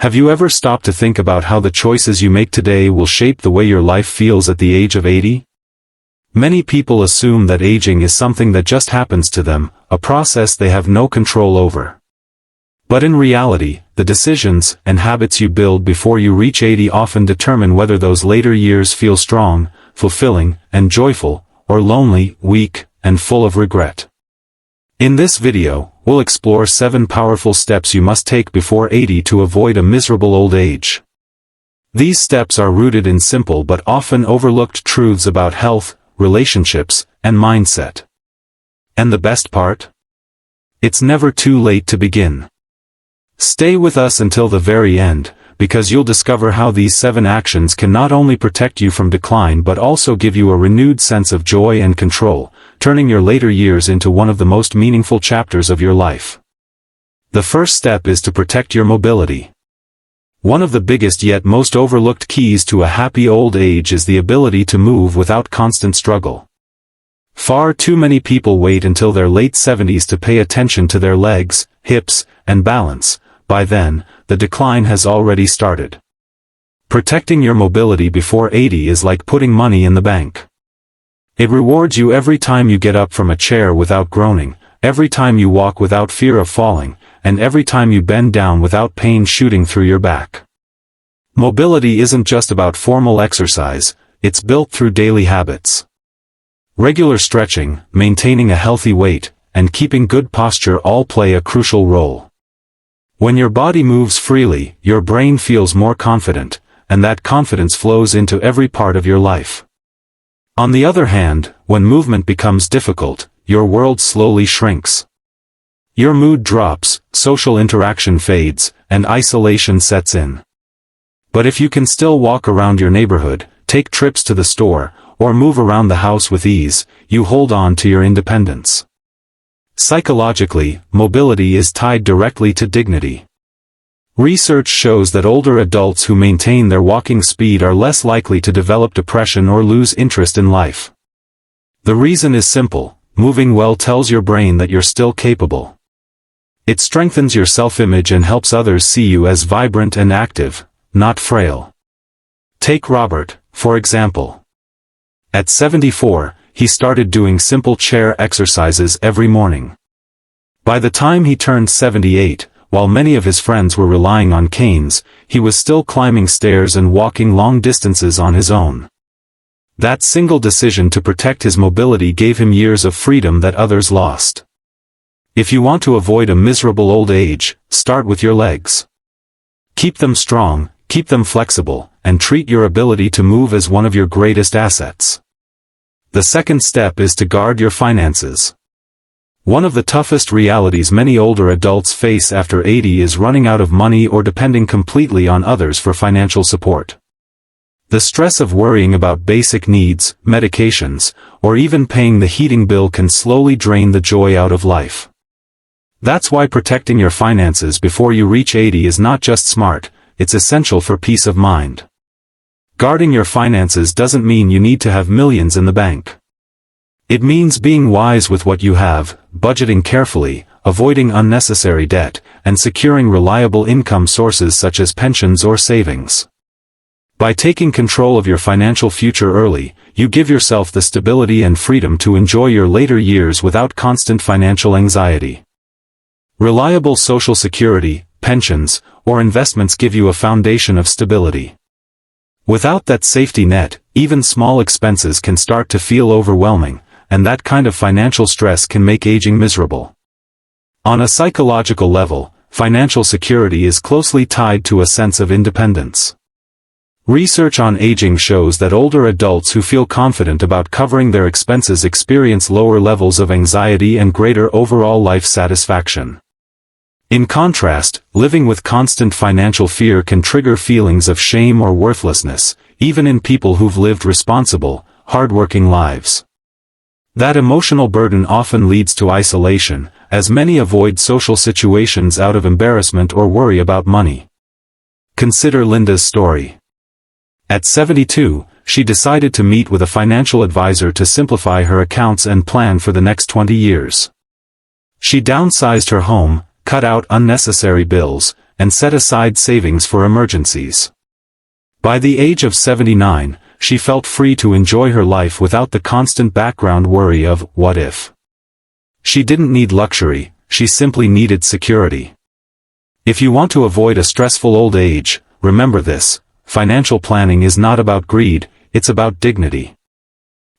Have you ever stopped to think about how the choices you make today will shape the way your life feels at the age of 80? Many people assume that aging is something that just happens to them, a process they have no control over. But in reality, the decisions and habits you build before you reach 80 often determine whether those later years feel strong, fulfilling, and joyful, or lonely, weak, and full of regret. In this video, we'll explore 7 powerful steps you must take before 80 to avoid a miserable old age. These steps are rooted in simple but often overlooked truths about health, relationships, and mindset. And the best part? It's never too late to begin. Stay with us until the very end, because you'll discover how these 7 actions can not only protect you from decline but also give you a renewed sense of joy and control, turning your later years into one of the most meaningful chapters of your life. The first step is to protect your mobility. One of the biggest yet most overlooked keys to a happy old age is the ability to move without constant struggle. Far too many people wait until their late 70s to pay attention to their legs, hips, and balance. By then, the decline has already started. Protecting your mobility before 80 is like putting money in the bank. It rewards you every time you get up from a chair without groaning, every time you walk without fear of falling, and every time you bend down without pain shooting through your back. Mobility isn't just about formal exercise, it's built through daily habits. Regular stretching, maintaining a healthy weight, and keeping good posture all play a crucial role. When your body moves freely, your brain feels more confident, and that confidence flows into every part of your life. On the other hand, when movement becomes difficult, your world slowly shrinks. Your mood drops, social interaction fades, and isolation sets in. But if you can still walk around your neighborhood, take trips to the store, or move around the house with ease, you hold on to your independence. Psychologically, mobility is tied directly to dignity. Research shows that older adults who maintain their walking speed are less likely to develop depression or lose interest in life. The reason is simple: moving well tells your brain that you're still capable. It strengthens your self-image and helps others see you as vibrant and active, not frail. Take Robert, for example. At 74, he started doing simple chair exercises every morning. By the time he turned 78, while many of his friends were relying on canes, he was still climbing stairs and walking long distances on his own. That single decision to protect his mobility gave him years of freedom that others lost. If you want to avoid a miserable old age, start with your legs. Keep them strong, keep them flexible, and treat your ability to move as one of your greatest assets. The second step is to guard your finances. One of the toughest realities many older adults face after 80 is running out of money or depending completely on others for financial support. The stress of worrying about basic needs, medications, or even paying the heating bill can slowly drain the joy out of life. That's why protecting your finances before you reach 80 is not just smart, it's essential for peace of mind. Guarding your finances doesn't mean you need to have millions in the bank. It means being wise with what you have, budgeting carefully, avoiding unnecessary debt, and securing reliable income sources such as pensions or savings. By taking control of your financial future early, you give yourself the stability and freedom to enjoy your later years without constant financial anxiety. Reliable social security, pensions, or investments give you a foundation of stability. Without that safety net, even small expenses can start to feel overwhelming, and that kind of financial stress can make aging miserable. On a psychological level, financial security is closely tied to a sense of independence. Research on aging shows that older adults who feel confident about covering their expenses experience lower levels of anxiety and greater overall life satisfaction. In contrast, living with constant financial fear can trigger feelings of shame or worthlessness, even in people who've lived responsible, hardworking lives. That emotional burden often leads to isolation, as many avoid social situations out of embarrassment or worry about money. Consider Linda's story. At 72, she decided to meet with a financial advisor to simplify her accounts and plan for the next 20 years. She downsized her home, cut out unnecessary bills, and set aside savings for emergencies. By the age of 79, she felt free to enjoy her life without the constant background worry of, what if? She didn't need luxury, she simply needed security. If you want to avoid a stressful old age, remember this: financial planning is not about greed, it's about dignity.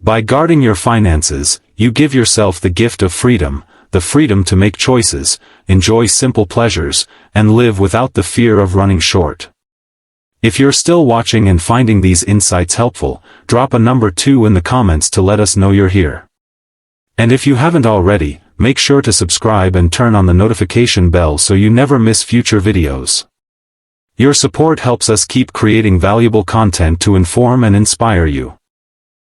By guarding your finances, you give yourself the gift of freedom, the freedom to make choices, enjoy simple pleasures, and live without the fear of running short. If you're still watching and finding these insights helpful, drop a number 2 in the comments to let us know you're here. And if you haven't already, make sure to subscribe and turn on the notification bell so you never miss future videos. Your support helps us keep creating valuable content to inform and inspire you.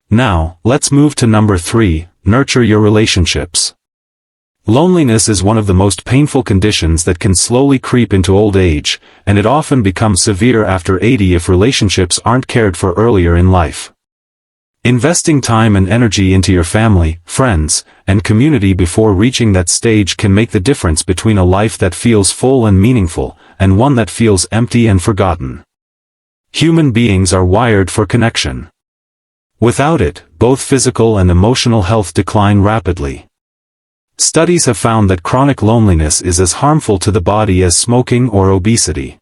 Now, let's move to number 3, nurture your relationships. Loneliness is one of the most painful conditions that can slowly creep into old age, and it often becomes severe after 80 if relationships aren't cared for earlier in life. Investing time and energy into your family, friends, and community before reaching that stage can make the difference between a life that feels full and meaningful, and one that feels empty and forgotten. Human beings are wired for connection. Without it, both physical and emotional health decline rapidly. Studies have found that chronic loneliness is as harmful to the body as smoking or obesity.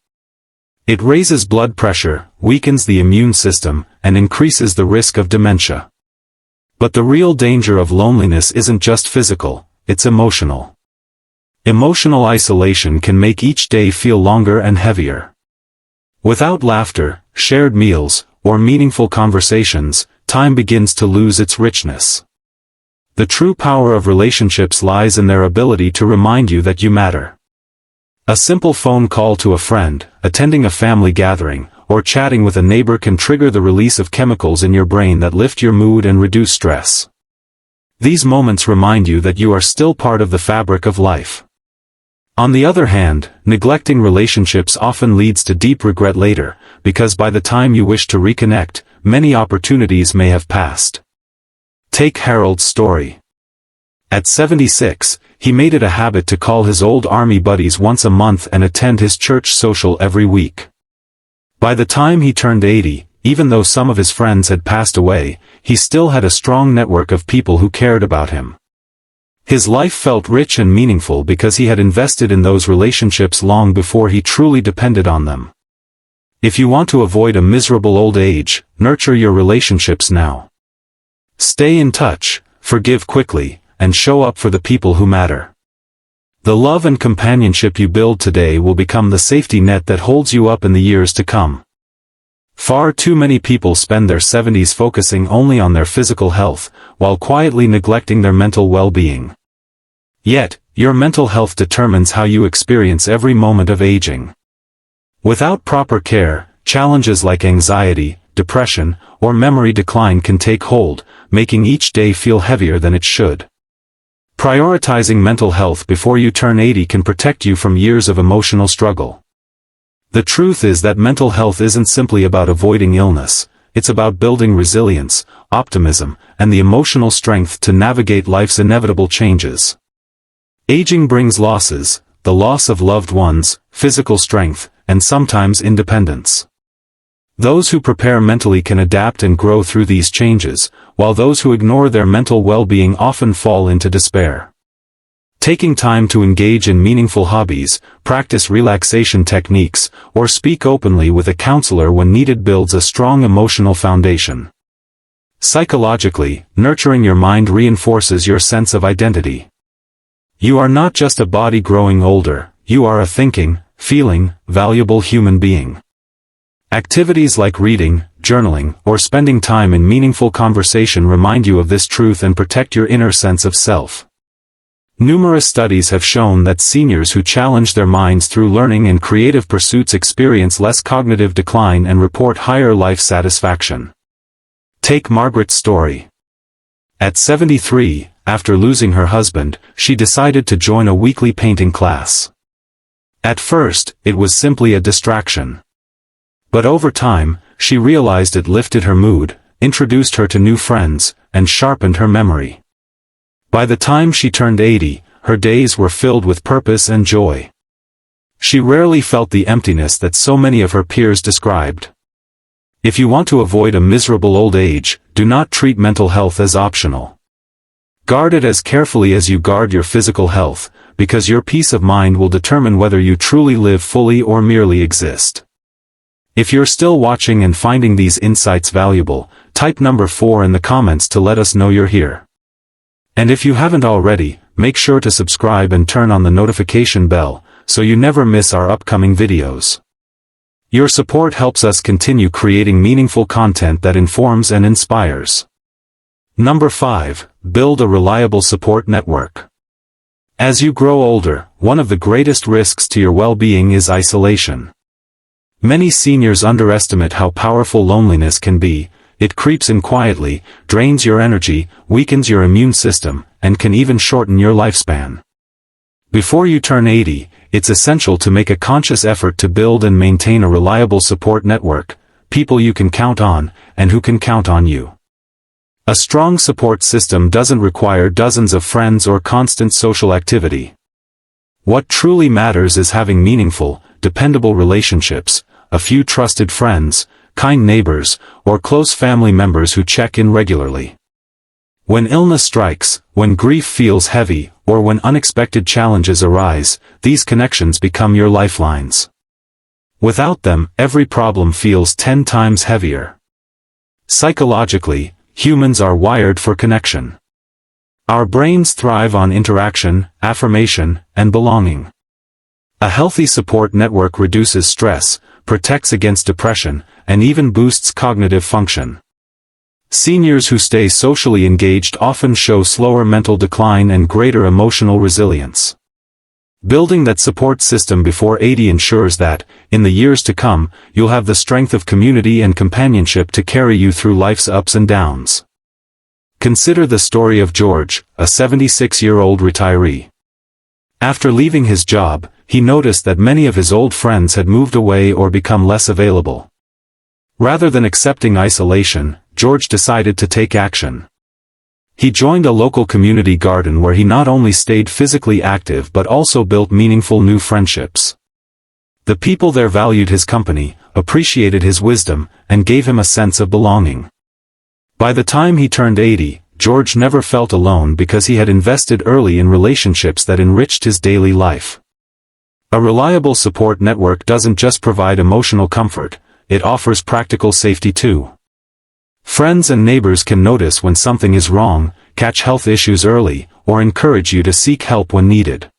It raises blood pressure, weakens the immune system, and increases the risk of dementia. But the real danger of loneliness isn't just physical, it's emotional. Emotional isolation can make each day feel longer and heavier. Without laughter, shared meals, or meaningful conversations, time begins to lose its richness. The true power of relationships lies in their ability to remind you that you matter. A simple phone call to a friend, attending a family gathering, or chatting with a neighbor can trigger the release of chemicals in your brain that lift your mood and reduce stress. These moments remind you that you are still part of the fabric of life. On the other hand, neglecting relationships often leads to deep regret later, because by the time you wish to reconnect, many opportunities may have passed. Take Harold's story. At 76, he made it a habit to call his old army buddies once a month and attend his church social every week. By the time he turned 80, even though some of his friends had passed away, he still had a strong network of people who cared about him. His life felt rich and meaningful because he had invested in those relationships long before he truly depended on them. If you want to avoid a miserable old age, nurture your relationships now. Stay in touch, forgive quickly, and show up for the people who matter. The love and companionship you build today will become the safety net that holds you up in the years to come. Far too many people spend their 70s focusing only on their physical health, while quietly neglecting their mental well-being. Yet, your mental health determines how you experience every moment of aging. Without proper care, challenges like anxiety, depression, or memory decline can take hold, making each day feel heavier than it should. Prioritizing mental health before you turn 80 can protect you from years of emotional struggle. The truth is that mental health isn't simply about avoiding illness, it's about building resilience, optimism, and the emotional strength to navigate life's inevitable changes. Aging brings losses, the loss of loved ones, physical strength, and sometimes independence. Those who prepare mentally can adapt and grow through these changes, while those who ignore their mental well-being often fall into despair. Taking time to engage in meaningful hobbies, practice relaxation techniques, or speak openly with a counselor when needed builds a strong emotional foundation. Psychologically, nurturing your mind reinforces your sense of identity. You are not just a body growing older, you are a thinking, feeling, valuable human being. Activities like reading, journaling, or spending time in meaningful conversation remind you of this truth and protect your inner sense of self. Numerous studies have shown that seniors who challenge their minds through learning and creative pursuits experience less cognitive decline and report higher life satisfaction. Take Margaret's story. At 73, after losing her husband, she decided to join a weekly painting class. At first, it was simply a distraction. But over time, she realized it lifted her mood, introduced her to new friends, and sharpened her memory. By the time she turned 80, her days were filled with purpose and joy. She rarely felt the emptiness that so many of her peers described. If you want to avoid a miserable old age, do not treat mental health as optional. Guard it as carefully as you guard your physical health, because your peace of mind will determine whether you truly live fully or merely exist. If you're still watching and finding these insights valuable, type number 4 in the comments to let us know you're here. And if you haven't already, make sure to subscribe and turn on the notification bell, so you never miss our upcoming videos. Your support helps us continue creating meaningful content that informs and inspires. Number 5. Build a reliable support network. As you grow older, one of the greatest risks to your well-being is isolation. Many seniors underestimate how powerful loneliness can be. It creeps in quietly, drains your energy, weakens your immune system, and can even shorten your lifespan. Before you turn 80, it's essential to make a conscious effort to build and maintain a reliable support network, people you can count on, and who can count on you. A strong support system doesn't require dozens of friends or constant social activity. What truly matters is having meaningful, dependable relationships, a few trusted friends, kind neighbors, or close family members who check in regularly. When illness strikes, when grief feels heavy, or when unexpected challenges arise, these connections become your lifelines. Without them, every problem feels 10 times heavier. Psychologically, humans are wired for connection. Our brains thrive on interaction, affirmation, and belonging. A healthy support network reduces stress, protects against depression, and even boosts cognitive function. Seniors who stay socially engaged often show slower mental decline and greater emotional resilience. Building that support system before 80 ensures that, in the years to come, you'll have the strength of community and companionship to carry you through life's ups and downs. Consider the story of George, a 76-year-old retiree. After leaving his job, he noticed that many of his old friends had moved away or become less available. Rather than accepting isolation, George decided to take action. He joined a local community garden where he not only stayed physically active but also built meaningful new friendships. The people there valued his company, appreciated his wisdom, and gave him a sense of belonging. By the time he turned 80, George never felt alone because he had invested early in relationships that enriched his daily life. A reliable support network doesn't just provide emotional comfort, it offers practical safety too. Friends and neighbors can notice when something is wrong, catch health issues early, or encourage you to seek help when needed.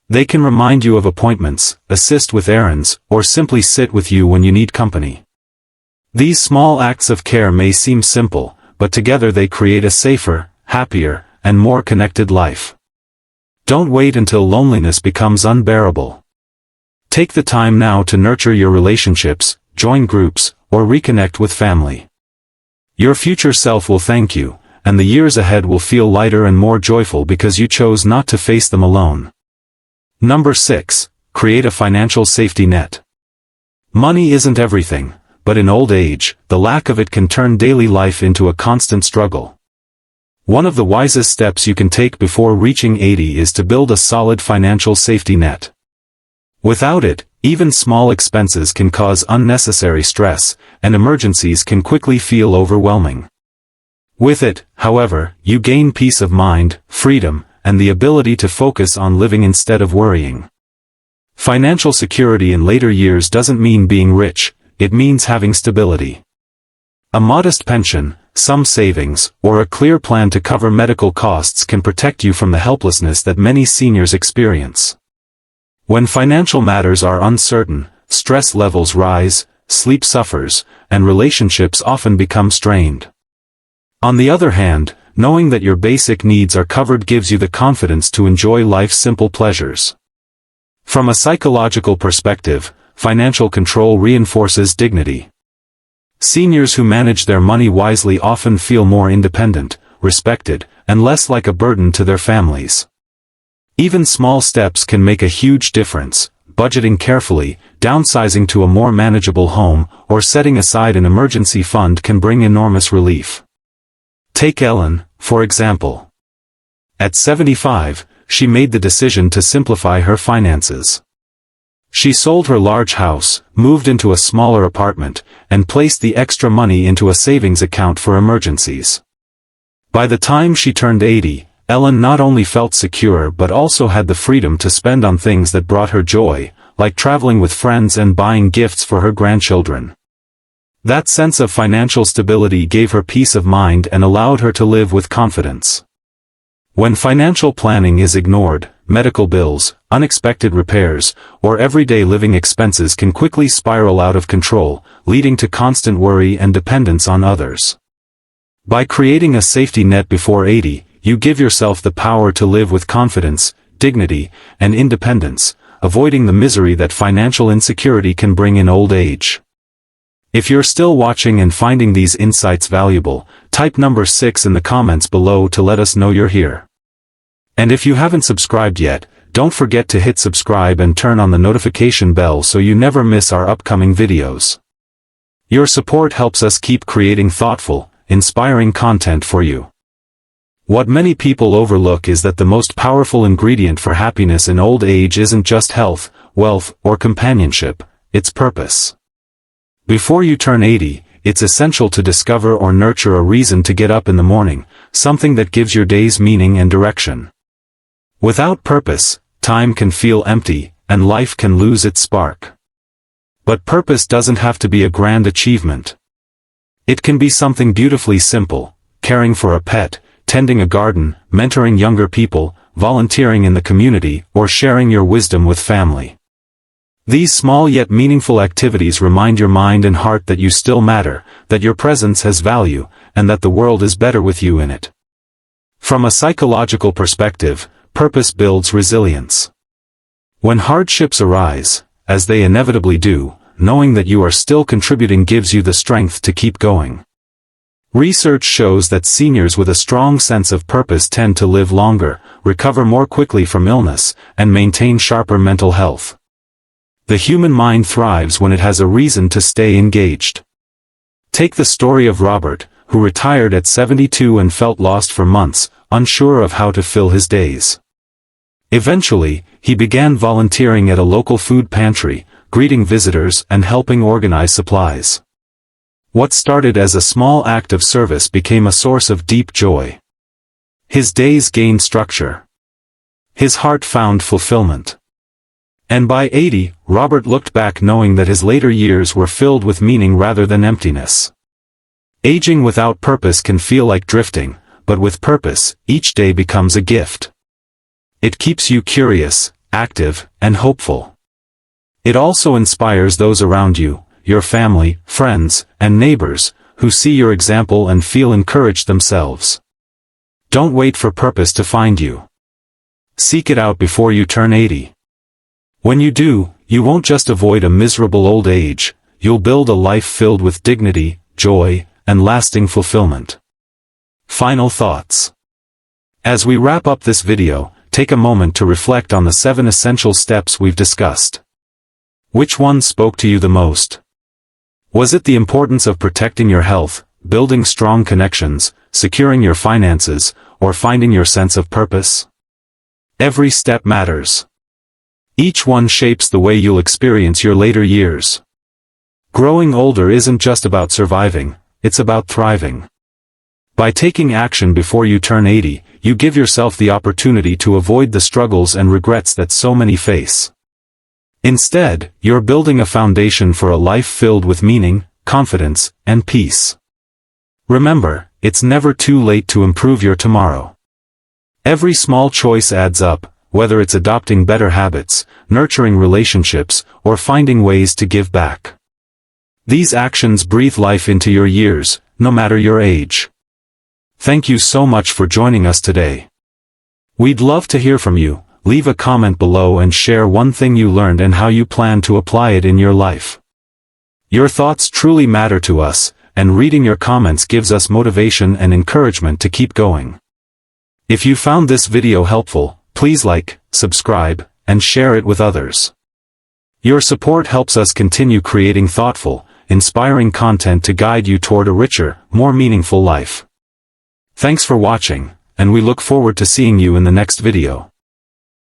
They can remind you of appointments, assist with errands, or simply sit with you when you need company. These small acts of care may seem simple, but together they create a safer, happier, and more connected life. Don't wait until loneliness becomes unbearable. Take the time now to nurture your relationships, join groups, or reconnect with family. Your future self will thank you, and the years ahead will feel lighter and more joyful because you chose not to face them alone. Number 6. Create a financial safety net. Money isn't everything, but in old age, the lack of it can turn daily life into a constant struggle. One of the wisest steps you can take before reaching 80 is to build a solid financial safety net. Without it, even small expenses can cause unnecessary stress, and emergencies can quickly feel overwhelming. With it, however, you gain peace of mind, freedom, and the ability to focus on living instead of worrying. Financial security in later years doesn't mean being rich, it means having stability. A modest pension, some savings, or a clear plan to cover medical costs can protect you from the helplessness that many seniors experience. When financial matters are uncertain, stress levels rise, sleep suffers, and relationships often become strained. On the other hand, knowing that your basic needs are covered gives you the confidence to enjoy life's simple pleasures. From a psychological perspective, financial control reinforces dignity. Seniors who manage their money wisely often feel more independent, respected, and less like a burden to their families. Even small steps can make a huge difference. Budgeting carefully, downsizing to a more manageable home, or setting aside an emergency fund can bring enormous relief. Take Ellen, for example. At 75, she made the decision to simplify her finances. She sold her large house, moved into a smaller apartment, and placed the extra money into a savings account for emergencies. By the time she turned 80, Ellen not only felt secure but also had the freedom to spend on things that brought her joy, like traveling with friends and buying gifts for her grandchildren. That sense of financial stability gave her peace of mind and allowed her to live with confidence. When financial planning is ignored, medical bills, unexpected repairs, or everyday living expenses can quickly spiral out of control, leading to constant worry and dependence on others. By creating a safety net before 80, you give yourself the power to live with confidence, dignity, and independence, avoiding the misery that financial insecurity can bring in old age. If you're still watching and finding these insights valuable, type number 6 in the comments below to let us know you're here. And if you haven't subscribed yet, don't forget to hit subscribe and turn on the notification bell so you never miss our upcoming videos. Your support helps us keep creating thoughtful, inspiring content for you. What many people overlook is that the most powerful ingredient for happiness in old age isn't just health, wealth, or companionship, it's purpose. Before you turn 80, it's essential to discover or nurture a reason to get up in the morning, something that gives your days meaning and direction. Without purpose, time can feel empty, and life can lose its spark. But purpose doesn't have to be a grand achievement. It can be something beautifully simple: caring for a pet, tending a garden, mentoring younger people, volunteering in the community, or sharing your wisdom with family. These small yet meaningful activities remind your mind and heart that you still matter, that your presence has value, and that the world is better with you in it. From a psychological perspective, purpose builds resilience. When hardships arise, as they inevitably do, knowing that you are still contributing gives you the strength to keep going. Research shows that seniors with a strong sense of purpose tend to live longer, recover more quickly from illness, and maintain sharper mental health. The human mind thrives when it has a reason to stay engaged. Take the story of Robert, who retired at 72 and felt lost for months, unsure of how to fill his days. Eventually, he began volunteering at a local food pantry, greeting visitors and helping organize supplies. What started as a small act of service became a source of deep joy. His days gained structure. His heart found fulfillment. And by 80, Robert looked back knowing that his later years were filled with meaning rather than emptiness. Aging without purpose can feel like drifting, but with purpose, each day becomes a gift. It keeps you curious, active, and hopeful. It also inspires those around you, your family, friends, and neighbors, who see your example and feel encouraged themselves. Don't wait for purpose to find you. Seek it out before you turn 80. When you do, you won't just avoid a miserable old age, you'll build a life filled with dignity, joy, and lasting fulfillment. Final thoughts. As we wrap up this video, take a moment to reflect on the 7 essential steps we've discussed. Which one spoke to you the most? Was it the importance of protecting your health, building strong connections, securing your finances, or finding your sense of purpose? Every step matters. Each one shapes the way you'll experience your later years. Growing older isn't just about surviving, it's about thriving. By taking action before you turn 80, you give yourself the opportunity to avoid the struggles and regrets that so many face. Instead, you're building a foundation for a life filled with meaning, confidence, and peace. Remember, it's never too late to improve your tomorrow. Every small choice adds up, whether it's adopting better habits, nurturing relationships, or finding ways to give back. These actions breathe life into your years, no matter your age. Thank you so much for joining us today. We'd love to hear from you. Leave a comment below and share one thing you learned and how you plan to apply it in your life. Your thoughts truly matter to us, and reading your comments gives us motivation and encouragement to keep going. If you found this video helpful, please like, subscribe, and share it with others. Your support helps us continue creating thoughtful, inspiring content to guide you toward a richer, more meaningful life. Thanks for watching, and we look forward to seeing you in the next video.